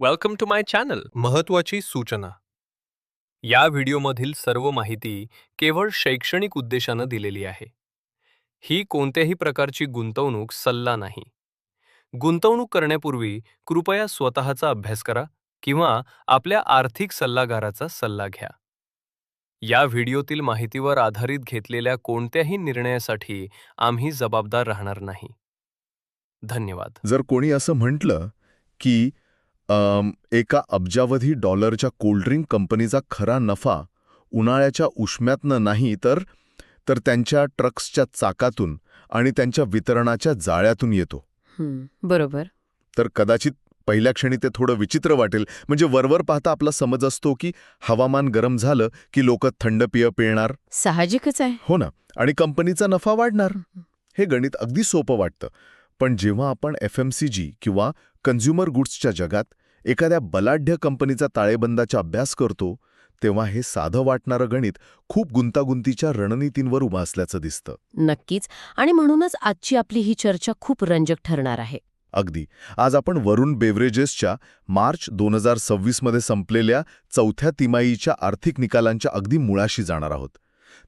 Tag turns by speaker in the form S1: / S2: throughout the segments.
S1: Welcome to my channel. महत्त्वाची सूचना. या व्हिडिओमधील सर्व माहिती केवळ शैक्षणिक उद्देशानं दिलेली आहे. ही कोणत्याही प्रकारची गुंतवणूक सल्ला नाही. गुंतवणूक करण्यापूर्वी कृपया स्वतःचा अभ्यास करा किंवा आपल्या आर्थिक सल्लागाराचा सल्ला घ्या. या व्हिडिओतील माहितीवर आधारित घेतलेल्या कोणत्याही निर्णयासाठी आम्ही जबाबदार राहणार नाही. धन्यवाद.
S2: जर कोणी असं म्हटलं की एका अब्जावधी डॉलरच्या कोल्ड्रिंक कंपनीचा खरा नफा उन्हाळ्याच्या उष्म्यातनं नाही तर त्यांच्या ट्रक्सच्या चाकातून आणि त्यांच्या वितरणाच्या जाळ्यातून येतो,
S3: बरोबर.
S2: तर कदाचित पहिल्या क्षणी ते थोडं विचित्र वाटेल. म्हणजे वरवर पाहता आपला समज असतो की हवामान गरम झालं की लोक थंड पेय पिणार,
S3: साहजिकच आहे.
S2: हो ना, आणि कंपनीचा नफा वाढणार. हे गणित अगदी सोपं वाटतं. पण जेव्हा आपण FMCG किंवा कन्झ्युमर गुड्सच्या जगात एखाद्या बलाढ्य कंपनीचा ताळेबंदाचा अभ्यास करतो, तेव्हा हे साधं वाटणारं गणित खूप गुंतागुंतीच्या रणनीतींवर उभं असल्याचं दिसतं.
S3: नक्कीच. आणि म्हणूनच आजची आपली ही चर्चा खूप रंजक ठरणार आहे.
S2: अगदी. आज आपण वरुण बेव्हरेजेसच्या मार्च 2026 मध्ये संपलेल्या चौथ्या तिमाहीच्या आर्थिक निकालांच्या अगदी मुळाशी जाणार आहोत.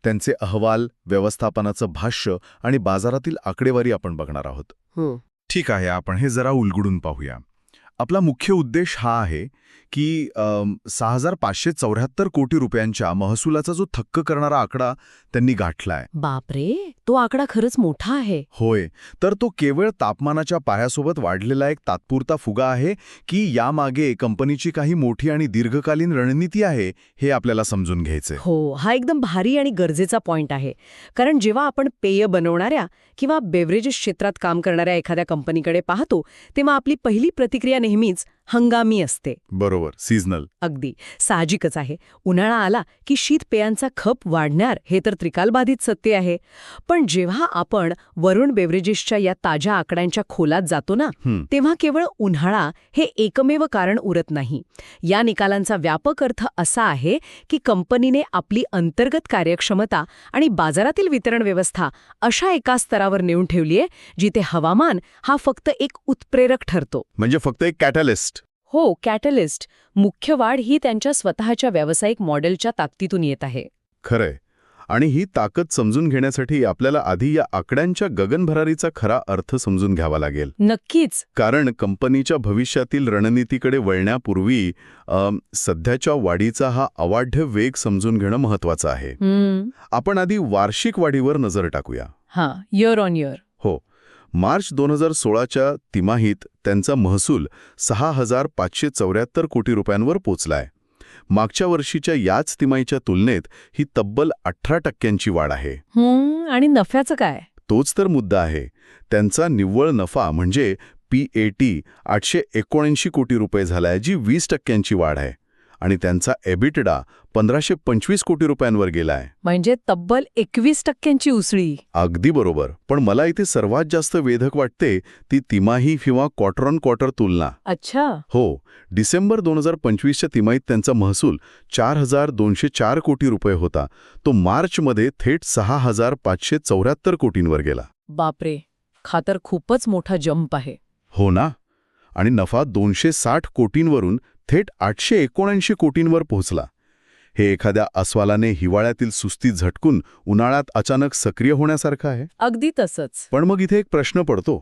S2: त्यांचे अहवाल, व्यवस्थापनाचं भाष्य आणि बाजारातील आकडेवारी आपण बघणार आहोत. ठीक आहे, आपण हे जरा उलगडून पाहूया. आपला मुख्य उद्देश हा आहे की 6,574 कोटी रुपयांच्या महसुलाचा जो थक्क करणारा आकडा त्यांनी गाठलाय.
S3: बापरे, तो आकडा खरंच मोठा आहे.
S2: होय, तर तो केवळ तापमानाच्या पायासोबत वाढलेला एक तात्पुरता फुगा आहे की यामागे कंपनीची काही मोठी आणि दीर्घकालीन रणनीती आहे, हे आपल्याला समजून घ्यायचंय.
S3: हो, हा एकदम भारी आणि गरजेचा पॉइंट आहे. कारण जेव्हा आपण पेय बनवणाऱ्या किंवा बेव्हरेजेस क्षेत्रात काम करणाऱ्या एखाद्या कंपनीकडे पाहतो, तेव्हा आपली पहिली प्रतिक्रिया नेहमीच हंगामी असते.
S2: बरोबर, सीझनल.
S3: अगदी साहजिकच आहे. उन्हाळा आला की शीत पेयांचा खप वाढणार, हे तर त्रिकालबाधित सत्य आहे. पण जेव्हा आपण वरुण बेव्हरेजेसच्या या ताज्या आकड्यांच्या खोलात जातो ना, तेव्हा केवळ उन्हाळा हे एकमेव कारण उरत नाही. या निकालांचा व्यापक अर्थ असा आहे की कंपनीने आपली अंतर्गत कार्यक्षमता आणि बाजारातील वितरण व्यवस्था अशा एका स्तरावर नेऊन ठेवलीये जिथे हवामान हा फक्त एक उत्प्रेरक ठरतो.
S2: म्हणजे फक्त एक कॅटलिस्ट.
S3: हो, कॅटलिस्ट. मुख्य वाढ ही त्यांच्या स्वतःच्या व्यावसायिक मॉडेलच्या ताकदीतून येत आहे.
S2: खरंय. आणि ही ताकद समजून घेण्यासाठी आपल्याला आधी या आकड्यांच्या गगनभरारीचा खरा अर्थ समजून घ्यावा लागेल.
S3: नक्कीच.
S2: कारण कंपनीच्या भविष्यातील रणनीतीकडे वळण्यापूर्वी सध्याच्या वाढीचा हा अवाढ्य वेग समजून घेणं महत्वाचं आहे. आपण आधी वार्षिक वाढीवर नजर टाकूया.
S3: Year on year.
S2: हो. मार्च 2016च्या तिमाहीत त्यांचा महसूल 6,574 कोटी रुपयांवर पोचलाय. मागच्या वर्षीच्या याच तिमाहीच्या तुलनेत ही तब्बल 18% वाढ आहे.
S3: आणि नफ्याचं काय?
S2: तोच तर मुद्दा आहे. त्यांचा निव्वळ नफा म्हणजे PAT 879 कोटी रुपये झालाय, जी 20% वाढ आहे. आणि त्यांचा EBITDA 1,525 कोटी रुपयांवर गेलाय.
S3: म्हणजे तब्बल 21% उसळी.
S2: अगदी बरोबर. पण मला इथे सर्वात जास्त वेधक वाटते ती तिमाही किंवा क्वार्टर ऑन क्वार्टर तुलना.
S3: अच्छा.
S2: हो. डिसेंबर 2025च्या तिमाहीत त्यांचा महसूल 4,204 कोटी रुपये होता. तो मार्चमध्ये थेट 6,574 कोटींवर गेला.
S3: बापरे, हा तर खूपच मोठा जंप आहे.
S2: हो ना. आणि नफा 260 कोटींवरून थेट 879 कोटींवर पोहोचला. हे एखाद्या अस्वालाने हिवाळ्यातील सुस्ती झटकून उन्हाळ्यात अचानक सक्रिय होण्यासारखं आहे.
S3: अगदी तसंच.
S2: पण मग इथे एक प्रश्न पडतो.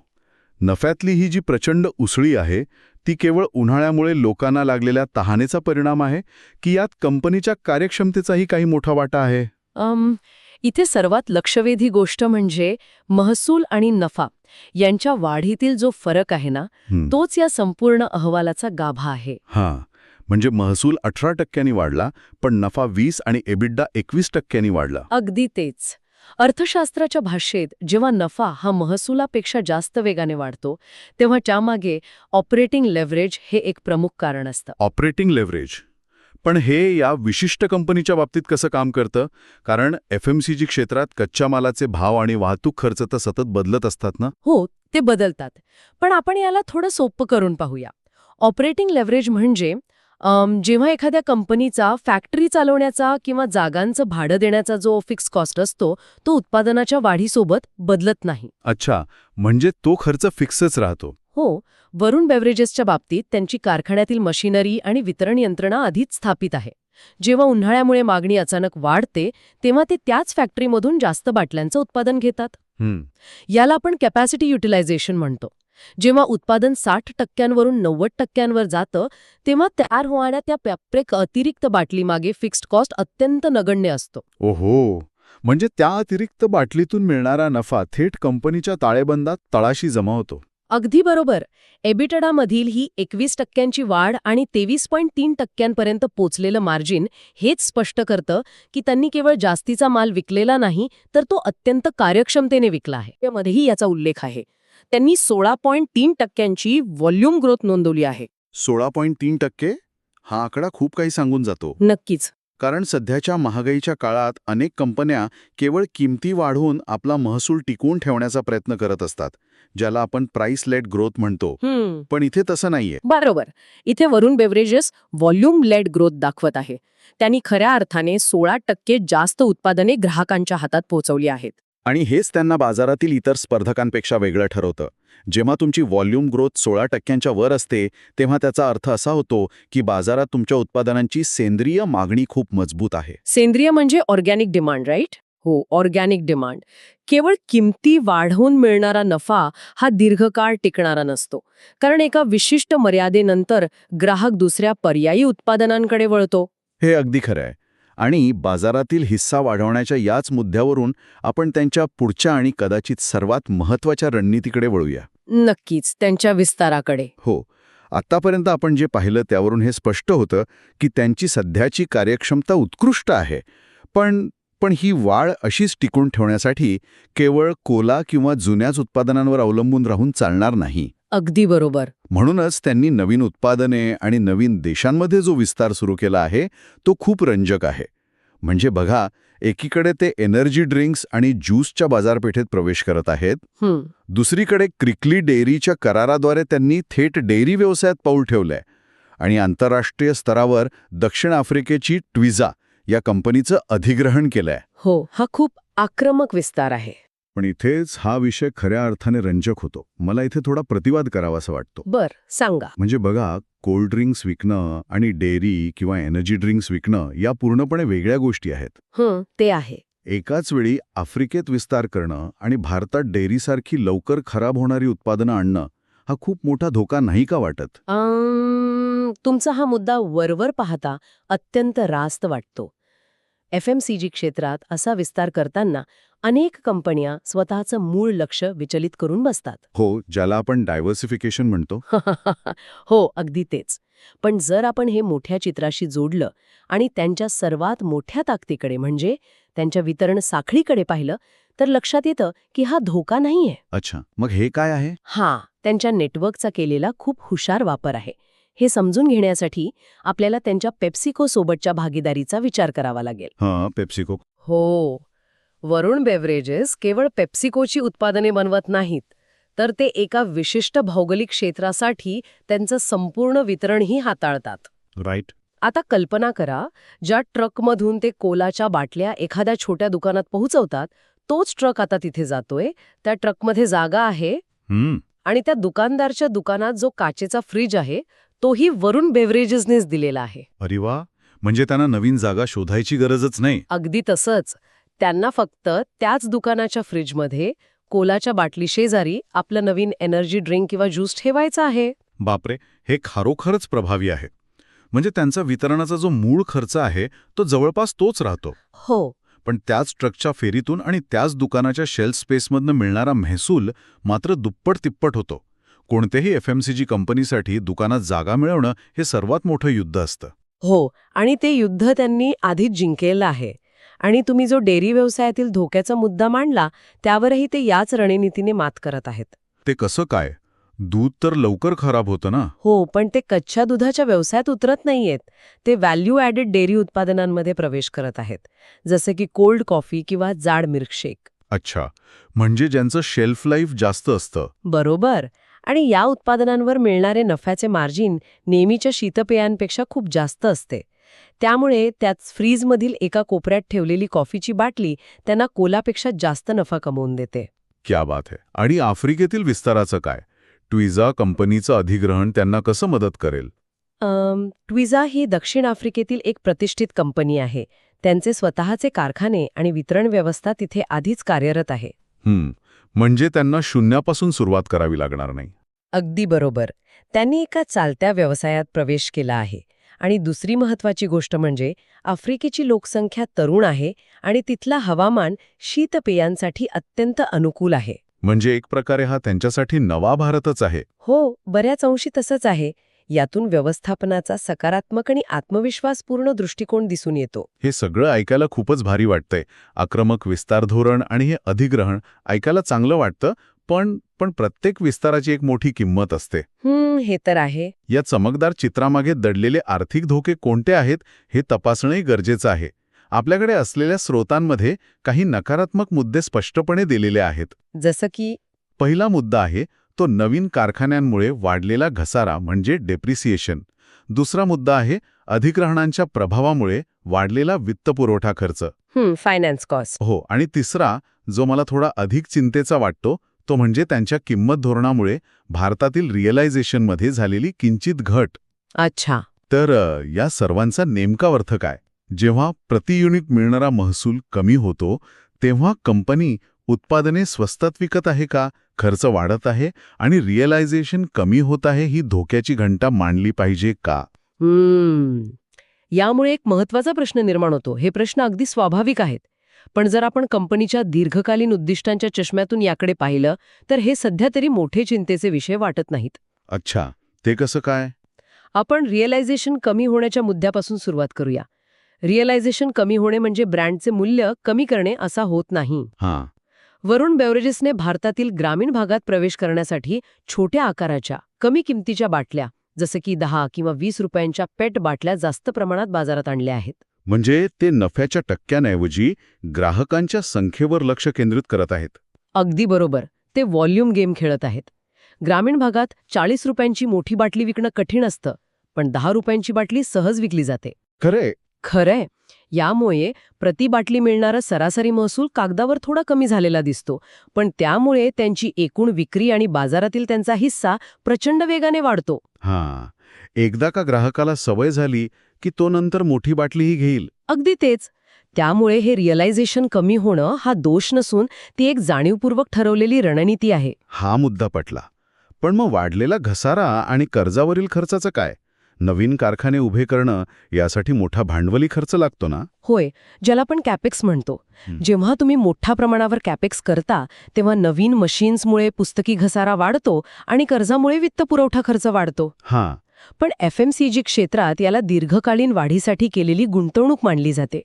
S2: नफ्यातली ही जी प्रचंड उसळी आहे ती केवळ उन्हाळ्यामुळे लोकांना लागलेल्या तहानेचा परिणाम आहे की यात कंपनीच्या कार्यक्षमतेचाही काही मोठा वाटा आहे?
S3: इथे सर्वात लक्षवेधी गोष्ट म्हणजे महसूल आणि नफा यांच्या वाढीतील जो फरक आहे ना, तोच या संपूर्ण अहवालाचा गाभा आहे.
S2: म्हणजे महसूल 18% वाढला, पण नफा 20 आणि EBITDA 21% वाढला.
S3: अगदी तेच. अर्थशास्त्राच्या भाषेत जेव्हा नफा हा महसुलापेक्षा जास्त वेगाने वाढतो, तेव्हा त्यामागे ऑपरेटिंग लेव्हरेज हे एक प्रमुख कारण असतं.
S2: Operating leverage. पण हे या विशिष्ट कंपनीच्या बाबतीत कसं काम करतं? कारण FMCG क्षेत्रात कच्च्या मालाचे भाव आणि वाहतूक खर्च तर सतत बदलत असतात ना?
S3: हो, ते बदलतात. पण आपण याला थोडं सोपं करून पाहूया. ऑपरेटिंग लेव्हरेज म्हणजे जेव्हा एखाद्या कंपनीचा फॅक्टरी चालवण्याचा किंवा जागांचं भाडं देण्याचा जो फिक्स कॉस्ट असतो, तो उत्पादनाच्या वाढीसोबत बदलत नाही.
S2: अच्छा, म्हणजे तो खर्च फिक्सच राहतो.
S3: हो, वरुण बेव्हरेजेसच्या बाबतीत त्यांची कारखान्यातील मशिनरी आणि वितरण यंत्रणा आधीच स्थापित आहे. जेव्हा उन्हाळ्यामुळे मागणी अचानक वाढते तेव्हा ते त्याच फॅक्टरीमधून जास्त बाटल्यांचं उत्पादन घेतात. याला आपण कॅपॅसिटी युटिलायझेशन म्हणतो. जेव्हा उत्पादन 60% वरून 90% जातं तेव्हा तयार होणाऱ्या त्या प्रत्येक अतिरिक्त बाटलीमागे फिक्स्ड कॉस्ट अत्यंत नगण्य असतो.
S2: ओहो, म्हणजे त्या अतिरिक्त बाटलीतून मिळणारा नफा थेट कंपनीच्या ताळेबंदात तळाशी जमा होतो.
S3: अगदी बरोबर. एबिटडामधील ही 21% वाढ आणि 23.3% पोचलेलं मार्जिन हेच स्पष्ट करतं की त्यांनी केवळ जास्तीचा माल विकलेला नाही तर तो अत्यंत कार्यक्षमतेने विकला आहे. यामध्येही याचा उल्लेख आहे. त्यांनी 16.3% व्हॉल्यूम ग्रोथ नोंदवली आहे.
S2: 16.3%? हा आकडा खूप काही सांगून जातो.
S3: नक्कीच.
S2: कारण सध्याच्या महागाईच्या काळात अनेक कंपन्या केवळ किमती वाढवून आपला महसूल टिकवून ठेवण्याचा प्रयत्न करत असतात, ज्याला आपण प्राइस लेड ग्रोथ म्हणतो. पण इथे तसं नाहीये.
S3: बरोबर. इथे वरुण बेव्हरेजेस व्हॉल्यूम लेड ग्रोथ दाखवत आहे. त्यांनी खऱ्या अर्थाने 16% जास्त उत्पादने ग्राहकांच्या हातात पोहोचवली आहेत.
S2: आणि हेच त्यांना बाजारातील इतर स्पर्धकांपेक्षा वेगळं ठरवतं. जेव्हा तुमची व्हॉल्यूम ग्रोथ 16%च्या वर असते तेव्हा त्याचा अर्थ असा होतो की बाजारात तुमच्या उत्पादनांची सेंद्रिय मागणी खूप मजबूत आहे.
S3: सेंद्रिय म्हणजे ऑर्गॅनिक डिमांड, राईट? हो, ऑर्गॅनिक डिमांड. केवळ किमती वाढवून मिळणारा नफा हा दीर्घकाळ टिकणारा नसतो. कारण एका विशिष्ट मर्यादेनंतर ग्राहक दुसऱ्या पर्यायी उत्पादनांकडे वळतो.
S2: हे अगदी खरं आहे. आणि बाजारातील हिस्सा वाढवण्याच्या याच मुद्द्यावरून आपण त्यांच्या पुढच्या आणि कदाचित सर्वात महत्त्वाच्या रणनीतीकडे वळूया.
S3: नक्कीच, त्यांच्या विस्ताराकडे.
S2: हो, आत्तापर्यंत आपण जे पाहिलं त्यावरून हे स्पष्ट होतं की त्यांची सध्याची कार्यक्षमता उत्कृष्ट आहे. पण ही वाढ अशीच टिकून ठेवण्यासाठी केवळ कोला किंवा जुन्याच उत्पादनांवर अवलंबून राहून चालणार नाही.
S3: अगदी बरोबर.
S2: म्हणूनच त्यांनी नवीन उत्पादने आणि नवीन देशांमध्ये जो विस्तार सुरू केला आहे तो खूप रंजक आहे. म्हणजे बघा, एकीकडे ते एनर्जी ड्रिंक्स आणि ज्यूसच्या बाजारपेठेत प्रवेश करत आहेत, दुसरीकडे क्रिकली डेअरीच्या कराराद्वारे त्यांनी थेट डेअरी व्यवसायात पाऊल ठेवलंय आणि आंतरराष्ट्रीय स्तरावर दक्षिण आफ्रिकेची ट्विझा या कंपनीचं अधिग्रहण केलंय.
S3: हो, हा खूप आक्रमक विस्तार आहे.
S2: पण इथेच हा विषय खऱ्या अर्थाने रंजक होतो. मला इथे थोडा प्रतिवाद करावासा वाटतो.
S3: बर, सांगा.
S2: म्हणजे बघा, कोल्ड ड्रिंक्स विकणं आणि डेअरी किंवा एनर्जी ड्रिंक्स विकणं या पूर्णपणे वेगळ्या गोष्टी आहेत.
S3: ते आहे.
S2: एकाच वेळी आफ्रिकेत विस्तार करणं आणि भारतात डेअरीसारखी लवकर खराब होणारी उत्पादनं आणणं हा खूप मोठा धोका नाही का वाटत?
S3: तुमचा हा मुद्दा वरवर पाहता अत्यंत रास्त वाटतो. FMCG क्षेत्रात असा विस्तार करताना अनेक कंपन्या स्वतःचं मूळ लक्ष विचलित करून बसतात.
S2: हो, ज्याला आपण डायव्हर्सिफिकेशन म्हणतो.
S3: हो, अगदी तेच. पण जर आपण हे मोठ्या चित्राशी जोडलं आणि त्यांच्या सर्वात मोठ्या ताकदीकडे म्हणजे त्यांच्या वितरण साखळीकडे पाहिलं तर लक्षात येतं की हा धोका नाहीये.
S2: अच्छा, मग हे काय आहे?
S3: त्यांच्या नेटवर्कचा केलेला खूप हुशार वापर आहे. हे समजून घेण्यासाठी आपल्याला त्यांच्या पेप्सिको सोबतच्या भागीदारीचा विचार करावा लागेल.
S2: पेप्सिको.
S3: हो, वरुण बेव्हरेजेस केवळ पेप्सिकोची उत्पादने बनवत नाहीत, तर ते एका विशिष्ट भौगोलिक क्षेत्रासाठी त्यांचं संपूर्ण वितरणही हाताळतात.
S2: राईट.
S3: आता कल्पना करा, ज्या ट्रकमधून ते कोलाच्या बाटल्या एखाद्या छोट्या दुकानात पोहोचवतात, तोच ट्रक आता तिथे जातोय, त्या ट्रकमध्ये जागा आहे आणि त्या दुकानदारच्या दुकानात जो काचेचा फ्रीज आहे तोही वरुण बेव्हरेजेसनेच दिलेला आहे.
S2: अरे वा, म्हणजे त्यांना नवीन जागा शोधायची गरजच नाही.
S3: अगदी तसंच. त्यांना फक्त त्याच दुकानाच्या फ्रीजमध्ये कोलाच्या बाटली शेजारी आपलं नवीन एनर्जी ड्रिंक किंवा ज्यूस ठेवायचा आहे.
S2: बापरे, हे खरोखरच प्रभावी आहे. म्हणजे त्यांचा वितरणाचा जो मूळ खर्च आहे तो जवळपास तोच राहतो.
S3: हो,
S2: पण त्याच ट्रकच्या फेरीतून आणि त्याच दुकानाच्या शेल्फ स्पेसमधनं मिळणारा महसूल मात्र दुप्पट तिप्पट होतो. कोणत्याही FMCG कंपनीसाठी दुकानात जागा मिळवणं हे सर्वात मोठं युद्ध असतं.
S3: हो, आणि ते युद्ध त्यांनी आधीच जिंकलेलं आहे. आणि तुम्ही जो डेअरी व्यवसायातील धोक्याचा मुद्दा मांडला त्यावरही ते याच रणनीतीने मात करत आहेत.
S2: ते कसं काय? दूध तर लवकर खराब होतं ना?
S3: हो, पण ते कच्च्या दुधाच्या व्यवसायात उतरत नाहीयेत. ते व्हॅल्यू ॲडेड डेअरी उत्पादनांमध्ये प्रवेश करत आहेत, जसे की कोल्ड कॉफी किंवा जाड मिल्कशेक.
S2: अच्छा, म्हणजे ज्यांचं शेल्फ लाईफ जास्त असतं.
S3: बरोबर. आणि या उत्पादनांवर मिळणारे नफ्याचे मार्जिन नेहमीच्या शीतपेयांपेक्षा खूप जास्त असते. त्यामुळे त्याच फ्रीजमधील एका कोपऱ्यात ठेवलेली कॉफीची बाटली त्यांना कोलापेक्षा जास्त नफा कमवून देते.
S2: क्या बात आहे. आणि आफ्रिकेतील विस्ताराचं काय? ट्विझा कंपनीचं अधिग्रहण त्यांना कसं मदत करेल?
S3: ट्विझा ही दक्षिण आफ्रिकेतील एक प्रतिष्ठित कंपनी आहे. त्यांचे स्वतःचे कारखाने आणि वितरण व्यवस्था तिथे आधीच कार्यरत आहे.
S2: म्हणजे त्यांना शून्यापासून सुरुवात करावी लागणार नाही.
S3: अगदी बरोबर. त्यांनी एका चालत्या व्यवसायात प्रवेश केला आहे. आणि दुसरी महत्वाची गोष्ट म्हणजे आफ्रिकेची लोकसंख्या तरुण आहे आणि तिथला हवामान शीतपेयांसाठी अत्यंत अनुकूल आहे.
S2: म्हणजे एक प्रकारे हा त्यांच्यासाठी नवा भारतच आहे.
S3: हो, बऱ्याच अंशी तसंच आहे. यातून व्यवस्थापनाचा सकारात्मक आणि आत्मविश्वासपूर्ण दृष्टिकोन दिसून येतो.
S2: हे सगळं ऐकायला खूपच भारी वाटतंय. आक्रमक विस्तार धोरण आणि हे अधिग्रहण ऐकायला चांगलं वाटतं, पण प्रत्येक विस्ताराची एक मोठी किंमत असते.
S3: हे तर आहे.
S2: या चमकदार चित्रामागे दडलेले आर्थिक धोके कोणते आहेत हे तपासणंही गरजेचं आहे. आपल्याकडे असलेल्या स्रोतांमध्ये काही नकारात्मक मुद्दे स्पष्टपणे दिलेले आहेत.
S3: जसं की
S2: पहिला मुद्दा आहे तो नवीन कारखान्यांमुळे वाढलेला घसारा म्हणजे डेप्रिसिएशन. दुसरा मुद्दा आहे अधिग्रहणांच्या प्रभावामुळे वाढलेला वित्तपुरवठा खर्च.
S3: Finance cost.
S2: हो, आणि तिसरा जो मला थोडा अधिक चिंतेचा वाटतो तो म्हणजे त्यांच्या किंमत धोरणामुळे भारतातील रिअलायझेशनमध्ये झालेली किंचित घट.
S3: अच्छा.
S2: तर या सर्वांचा नेमका अर्थ काय? जेव्हा प्रति युनिट मिळणारा महसूल कमी होतो तेव्हा कंपनी उत्पादने स्वस्तात विकत आहे का, खर्च वाढत आहे आणि रिअलायझेशन कमी होत आहे ही धोक्याची घंटा मांडली पाहिजे का?
S3: यामुळे एक महत्वाचा प्रश्न निर्माण होतो. हे प्रश्न अगदी स्वाभाविक आहेत. पण जर आपण कंपनीच्या दीर्घकालीन उद्दिष्टांच्या चष्म्यातून याकडे पाहिलं तर हे सध्या तरी मोठे चिंतेचे विषय वाटत नाहीत.
S2: अच्छा, ते कसं काय?
S3: आपण रिअलायझेशन कमी होण्याच्या मुद्द्यापासून सुरुवात करूया. रिअलायझेशन कमी होणे म्हणजे ब्रँडचे मूल्य कमी करणे असा होत नाही. वरुण बेव्हरेजेसने भारतातील ग्रामीण भागात प्रवेश करण्यासाठी छोट्या आकाराच्या कमी किमतीच्या बाटल्या जसं की 10 किंवा 20 रुपयांच्या पेट बाटल्या जास्त प्रमाणात बाजारात आणल्या आहेत.
S2: म्हणजे ते नफ्याच्या टक्क्यांऐवजी ग्राहकांच्या संख्येवर लक्ष केंद्रित करत आहेत.
S3: अगदी बरोबर. ते व्हॉल्यूम गेम खेळत आहेत. ग्रामीण भागात 40 रुपयांची मोठी बाटली विकणं कठीण असतं, पण 10 रुपयांची बाटली सहज विकली जाते. खरंय. यामुळे प्रति बाटली मिळणारा सरासरी महसूल कागदावर थोडा कमी झालेला दिसतो, पण त्यामुळे त्यांची एकूण विक्री आणि बाजारातील त्यांचा हिस्सा प्रचंड वेगाने वाढतो.
S2: एकदा का ग्राहकाला सवय झाली की तो नंतर मोठी बाटलीही घेईल.
S3: अगदी तेच. त्यामुळे हे रिअलायझेशन कमी होणं हा दोष नसून ती एक जाणीवपूर्वक ठरवलेली रणनीती आहे.
S2: हा मुद्दा पटला. पण मग वाढलेला घसारा आणि कर्जावरील खर्चाचं काय? नवीन कारखाने उभे करणं यासाठी मोठा भांडवली खर्च लागतो ना?
S3: होय, ज्याला आपण कॅपेक्स म्हणतो. जेव्हा तुम्ही मोठ्या प्रमाणावर कॅपेक्स करता तेव्हा नवीन मशीन्समुळे पुस्तकी घसारा वाढतो आणि कर्जामुळे वित्तपुरवठा खर्च वाढतो. पण FMCG क्षेत्रात याला दीर्घकालीन वाढीसाठी केलेली गुंतवणूक मानली जाते.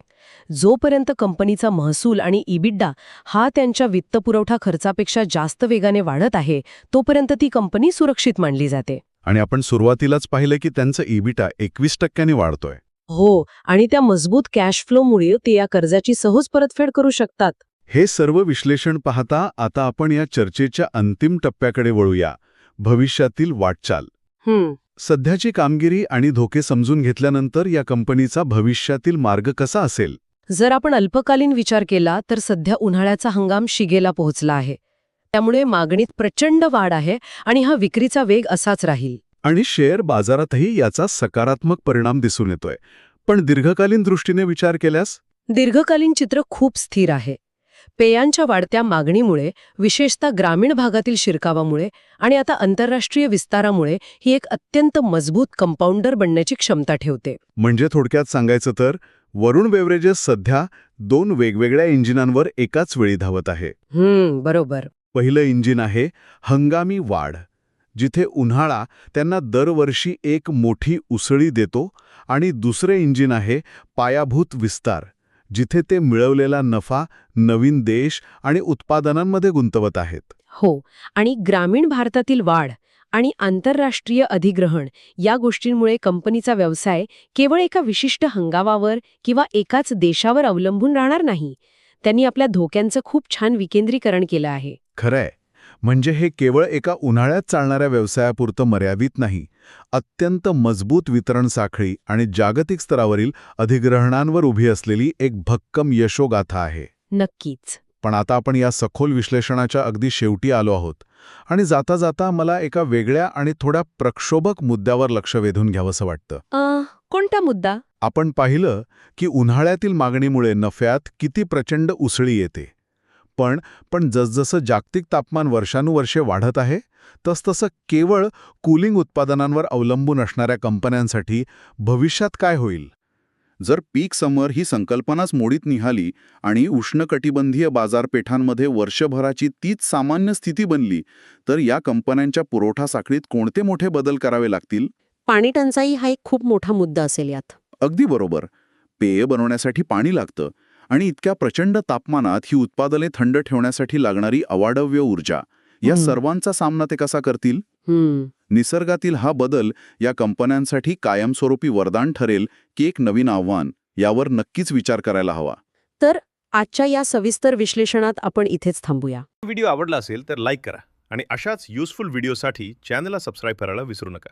S3: जोपर्यंत कंपनीचा महसूल आणि EBITDA हा त्यांच्या वित्तपुरवठा खर्चापेक्षा जास्त वेगाने वाढत आहे तोपर्यंत ती कंपनी सुरक्षित मानली जाते.
S2: आणि आपण सुरुवातीलाच पाहिलं की त्यांचं EBITDA 21% वाढतोय.
S3: हो, आणि त्या मजबूत कॅश फ्लोमुळे ते या कर्जाची सहज परतफेड करू शकतात.
S2: हे सर्व विश्लेषण पाहता आता आपण या चर्चेच्या अंतिम टप्प्याकडे वळूया, भविष्यातील वाटचाल. सध्याची कामगिरी आणि धोके समजून घेतल्यानंतर या कंपनीचा भविष्यातील मार्ग कसा असेल?
S3: जर आपण अल्पकालीन विचार केला तर सध्या उन्हाळ्याचा हंगाम शिगेला पोहोचला आहे. त्यामुळे मागणीत प्रचंड वाढ आहे आणि हा विक्रीचा वेग असाच राहील.
S2: आणि शेअर बाजारातही याचा सकारात्मक परिणाम दिसून येतोय. पण दीर्घकालीन दृष्टीने विचार केल्यास?
S3: दीर्घकालीन चित्र खूप स्थिर आहे. पेयांच्या वाढत्या मागणीमुळे, विशेषतः ग्रामीण भागातील शिरकावामुळे आणि आता आंतरराष्ट्रीय विस्तारामुळे ही एक अत्यंत मजबूत कंपाऊंडर बनण्याची क्षमता ठेवते.
S2: म्हणजे थोडक्यात सांगायचं तर वरुण बेव्हरेजेस सध्या 2 वेगवेगळ्या इंजिनांवर एकाच वेळी धावत आहे.
S3: बरोबर.
S2: पहिलं इंजिन आहे हंगामी वाढ, जिथे उन्हाळा त्यांना दरवर्षी एक मोठी उसळी देतो, आणि दुसरे इंजिन आहे पायाभूत विस्तार, जिथे ते मिळवलेला नफा नवीन देश आणि उत्पादनांमध्ये गुंतवत आहेत.
S3: हो, आणि ग्रामीण भारतातील वाढ आणि आंतरराष्ट्रीय अधिग्रहण या गोष्टींमुळे कंपनीचा व्यवसाय केवळ एका विशिष्ट हंगामावर किंवा एकाच देशावर अवलंबून राहणार नाही. त्यांनी आपल्या धोक्यांचं खूप छान विकेंद्रीकरण केलं आहे.
S2: खरंय. म्हणजे हे केवळ एका उन्हाळ्यात चालणाऱ्या व्यवसायापुरतं मर्यादित नाही. अत्यंत मजबूत वितरण साखळी आणि जागतिक स्तरावरील अधिग्रहणांवर उभी असलेली एक भक्कम यशोगाथा आहे.
S3: नक्कीच.
S2: पण आता आपण या सखोल विश्लेषणाच्या अगदी शेवटी आलो आहोत आणि जाता जाता मला एका वेगळ्या आणि थोड्या प्रक्षोभक मुद्द्यावर लक्ष वेधून घ्यावंसं वाटतं.
S3: कोणता मुद्दा?
S2: आपण पाहिलं की उन्हाळ्यातील मागणीमुळे नफ्यात किती प्रचंड उसळी येते. पण जसजसं जागतिक तापमान वर्षानुवर्षे वाढत आहे तसतसं केवळ कूलिंग उत्पादनांवर अवलंबून असणाऱ्या कंपन्यांसाठी भविष्यात काय होईल?
S4: जर पीक समर ही संकल्पनाच मोडीत निघाली आणि उष्णकटिबंधीय बाजारपेठांमध्ये वर्षभराची तीच सामान्य स्थिती बनली, तर या कंपन्यांच्या पुरवठा साखळीत कोणते मोठे बदल करावे लागतील?
S5: पाणी टंचाई हा एक खूप मोठा मुद्दा असेल यात.
S4: अगदी बरोबर. पेय बनवण्यासाठी पाणी लागतं आणि इतक्या प्रचंड तापमानात ही उत्पादने थंड ठेवण्यासाठी लागणारी अवाढव्य ऊर्जा, या सर्वांचा सामना ते कसा करतील? निसर्गातील हा बदल या कंपन्यांसाठी कायमस्वरूपी वरदान ठरेल की एक नवीन आव्हान, यावर नक्कीच विचार करायला हवा.
S5: तर आजच्या या सविस्तर विश्लेषणात आपण इथेच थांबूया.
S6: व्हिडिओ आवडला असेल तर लाईक करा आणि अशाच युजफुल व्हिडिओसाठी चॅनलला सबस्क्राईब करायला विसरू नका.